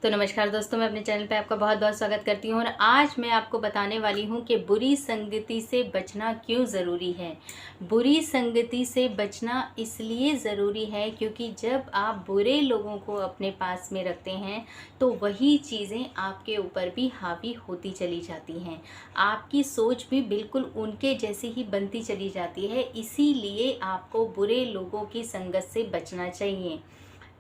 तो नमस्कार दोस्तों, मैं अपने चैनल पे आपका बहुत बहुत स्वागत करती हूँ और आज मैं आपको बताने वाली हूँ कि बुरी संगति से बचना क्यों ज़रूरी है। बुरी संगति से बचना इसलिए ज़रूरी है क्योंकि जब आप बुरे लोगों को अपने पास में रखते हैं तो वही चीज़ें आपके ऊपर भी हावी होती चली जाती हैं। आपकी सोच भी बिल्कुल उनके जैसी ही बनती चली जाती है, इसीलिए आपको बुरे लोगों की संगत से बचना चाहिए।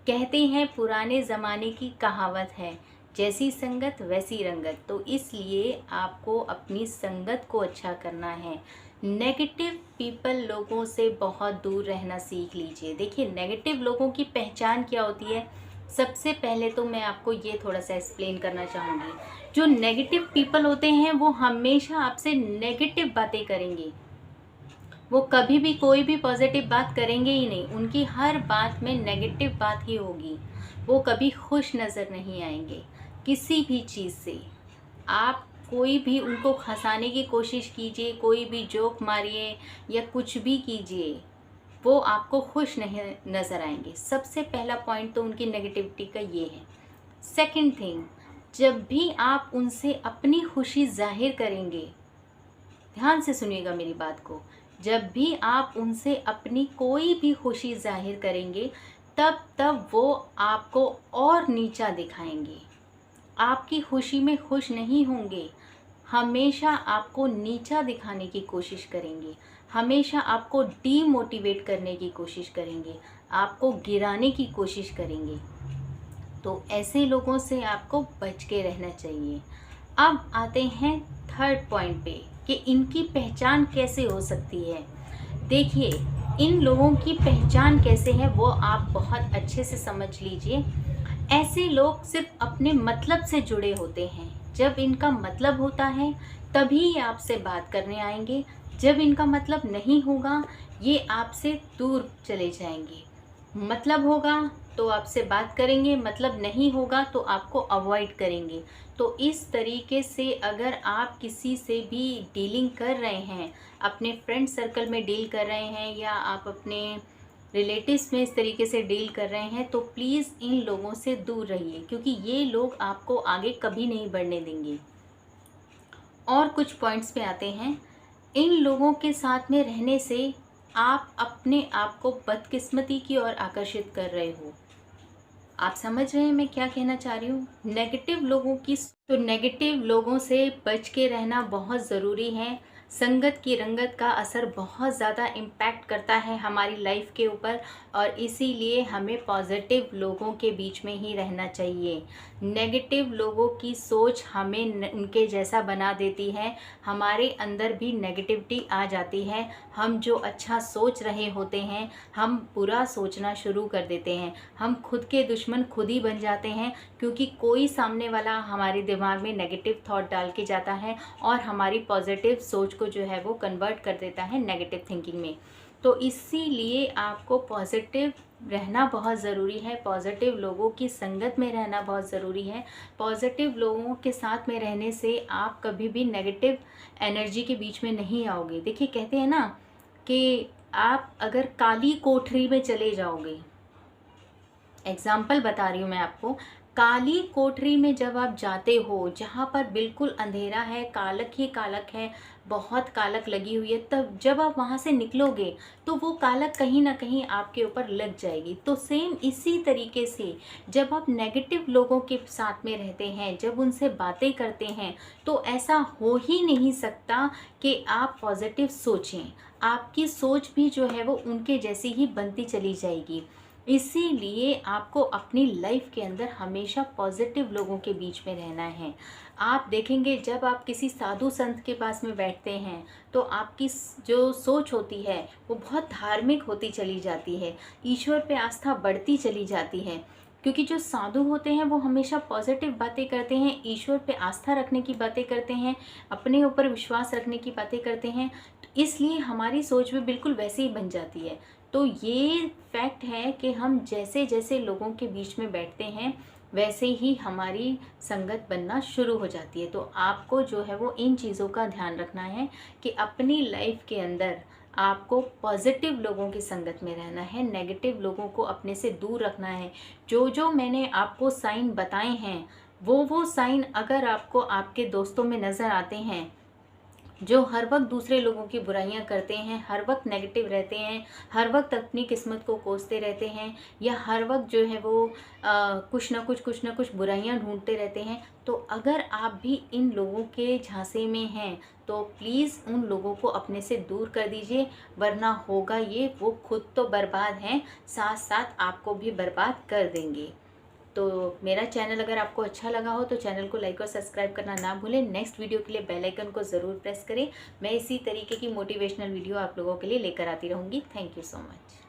कहते हैं पुराने ज़माने की कहावत है, जैसी संगत वैसी रंगत। तो इसलिए आपको अपनी संगत को अच्छा करना है। नेगेटिव पीपल लोगों से बहुत दूर रहना सीख लीजिए। देखिए, नेगेटिव लोगों की पहचान क्या होती है, सबसे पहले तो मैं आपको ये थोड़ा सा एक्सप्लेन करना चाहूँगी। जो नेगेटिव पीपल होते हैं वो हमेशा आपसे नेगेटिव बातें करेंगे। वो कभी भी कोई भी पॉजिटिव बात करेंगे ही नहीं, उनकी हर बात में नेगेटिव बात ही होगी। वो कभी खुश नज़र नहीं आएंगे किसी भी चीज़ से। आप कोई भी उनको हंसाने की कोशिश कीजिए, कोई भी जोक मारिए या कुछ भी कीजिए, वो आपको खुश नहीं नज़र आएंगे। सबसे पहला पॉइंट तो उनकी नेगेटिविटी का ये है। सेकंड थिंग, जब भी आप उनसे अपनी खुशी जाहिर करेंगे, ध्यान से सुनिएगा मेरी बात को, जब भी आप उनसे अपनी कोई भी खुशी जाहिर करेंगे तब वो आपको और नीचा दिखाएंगे। आपकी खुशी में खुश नहीं होंगे, हमेशा आपको नीचा दिखाने की कोशिश करेंगे, हमेशा आपको डीमोटिवेट करने की कोशिश करेंगे, आपको गिराने की कोशिश करेंगे। तो ऐसे लोगों से आपको बच के रहना चाहिए। अब आते हैं थर्ड पॉइंट पे कि इनकी पहचान कैसे हो सकती है। देखिए, इन लोगों की पहचान कैसे है वो आप बहुत अच्छे से समझ लीजिए। ऐसे लोग सिर्फ अपने मतलब से जुड़े होते हैं। जब इनका मतलब होता है तभी ये आपसे बात करने आएंगे, जब इनका मतलब नहीं होगा ये आपसे दूर चले जाएंगे। मतलब होगा तो आपसे बात करेंगे, मतलब नहीं होगा तो आपको अवॉइड करेंगे। तो इस तरीके से अगर आप किसी से भी डीलिंग कर रहे हैं, अपने फ्रेंड सर्कल में डील कर रहे हैं या आप अपने रिलेटिव्स में इस तरीके से डील कर रहे हैं, तो प्लीज़ इन लोगों से दूर रहिए क्योंकि ये लोग आपको आगे कभी नहीं बढ़ने देंगे। और कुछ पॉइंट्स पे आते हैं। इन लोगों के साथ में रहने से आप अपने आप को बदकिस्मती की ओर आकर्षित कर रहे हो। आप समझ रहे हैं मैं क्या कहना चाह रही हूँ। नेगेटिव लोगों से बच के रहना बहुत ज़रूरी है। संगत की रंगत का असर बहुत ज़्यादा इम्पैक्ट करता है हमारी लाइफ के ऊपर और इसीलिए हमें पॉजिटिव लोगों के बीच में ही रहना चाहिए। नेगेटिव लोगों की सोच हमें उनके जैसा बना देती है, हमारे अंदर भी नेगेटिविटी आ जाती है। हम जो अच्छा सोच रहे होते हैं हम बुरा सोचना शुरू कर देते हैं। हम खुद के दुश्मन खुद ही बन जाते हैं क्योंकि कोई सामने वाला हमारे दिमाग में नेगेटिव थॉट डाल के जाता है और हमारी पॉजिटिव सोच को जो है वो कन्वर्ट कर देता है नेगेटिव थिंकिंग में। तो इसीलिए आपको पॉजिटिव रहना बहुत ज़रूरी है, पॉजिटिव लोगों की संगत में रहना बहुत ज़रूरी है। पॉजिटिव लोगों के साथ में रहने से आप कभी भी नेगेटिव एनर्जी के बीच में नहीं आओगे। देखिए, कहते हैं ना कि आप अगर काली कोठरी में चले जाओगे, एग्जाम्पल बता रही हूँ मैं आपको, काली कोठरी में जब आप जाते हो जहाँ पर बिल्कुल अंधेरा है, कालक ही कालक है, बहुत कालक लगी हुई है, तब जब आप वहाँ से निकलोगे तो वो कालक कहीं ना कहीं आपके ऊपर लग जाएगी। तो सेम इसी तरीके से जब आप नेगेटिव लोगों के साथ में रहते हैं, जब उनसे बातें करते हैं, तो ऐसा हो ही नहीं सकता कि आप पॉजिटिव सोचें। आपकी सोच भी जो है वो उनके जैसी ही बनती चली जाएगी। इसीलिए आपको अपनी लाइफ के अंदर हमेशा पॉजिटिव लोगों के बीच में रहना है। आप देखेंगे जब आप किसी साधु संत के पास में बैठते हैं तो आपकी जो सोच होती है वो बहुत धार्मिक होती चली जाती है, ईश्वर पे आस्था बढ़ती चली जाती है क्योंकि जो साधु होते हैं वो हमेशा पॉजिटिव बातें करते हैं, ईश्वर पे आस्था रखने की बातें करते हैं, अपने ऊपर विश्वास रखने की बातें करते हैं। तो इसलिए हमारी सोच भी बिल्कुल वैसे ही बन जाती है। तो ये फैक्ट है कि हम जैसे जैसे लोगों के बीच में बैठते हैं वैसे ही हमारी संगत बनना शुरू हो जाती है। तो आपको जो है वो इन चीज़ों का ध्यान रखना है कि अपनी लाइफ के अंदर आपको पॉजिटिव लोगों की संगत में रहना है, नेगेटिव लोगों को अपने से दूर रखना है। जो जो मैंने आपको साइन बताए हैं वो साइन अगर आपको आपके दोस्तों में नज़र आते हैं जो हर वक्त दूसरे लोगों की बुराइयां करते हैं, हर वक्त नेगेटिव रहते हैं, हर वक्त अपनी किस्मत को कोसते रहते हैं, या हर वक्त जो है वो कुछ ना कुछ बुराइयां ढूंढते रहते हैं, तो अगर आप भी इन लोगों के झांसे में हैं तो प्लीज़ उन लोगों को अपने से दूर कर दीजिए, वरना होगा ये, वो खुद तो बर्बाद हैं, साथ साथ आपको भी बर्बाद कर देंगे। तो मेरा चैनल अगर आपको अच्छा लगा हो तो चैनल को लाइक और सब्सक्राइब करना ना भूलें। नेक्स्ट वीडियो के लिए बेल आइकन को ज़रूर प्रेस करें। मैं इसी तरीके की मोटिवेशनल वीडियो आप लोगों के लिए लेकर आती रहूँगी। Thank you so much.